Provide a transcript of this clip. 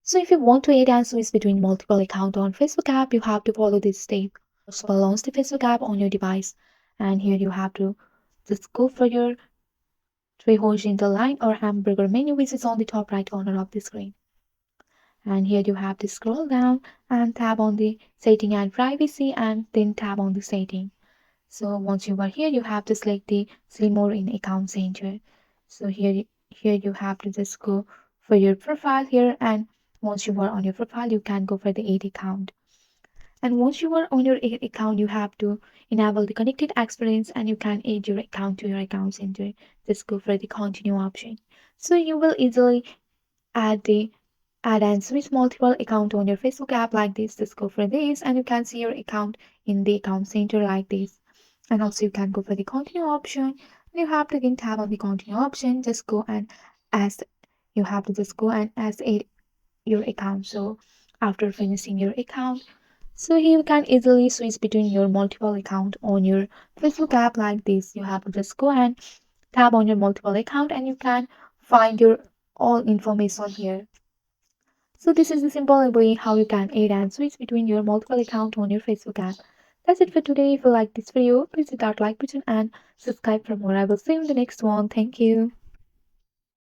So if you want to add and switch between multiple accounts on Facebook app, you have to follow this step. First of all, launch the Facebook app on your device, and here you have to just go for your three horizontal line or hamburger menu, which is on the top right corner of the screen. And here you have to scroll down and tap on the setting and privacy, and then tap on the setting. So once you are here, you have to select the see more in account center. So here you have to just go for your profile here, and once you are on your profile, you can go for the add account. And once you are on your account, you have to enable the connected experience, and you can add your account to your account center. Just go for the continue option. So you will easily add the add and switch multiple account on your Facebook app like this. Just go for this, and you can see your account in the account center like this. And also you can go for the continue option. You have to again tap on the continue option. Just go and as you have to just go and as add your account. So after finishing your account, so here you can easily switch between your multiple account on your Facebook app like this. You have to just go and tap on your multiple account, and you can find your all information here. So this is the simple way how you can add and switch between your multiple account on your Facebook app. That's it for today. If you like this video, please hit that like button and subscribe for more. I will see you in the next one. Thank you.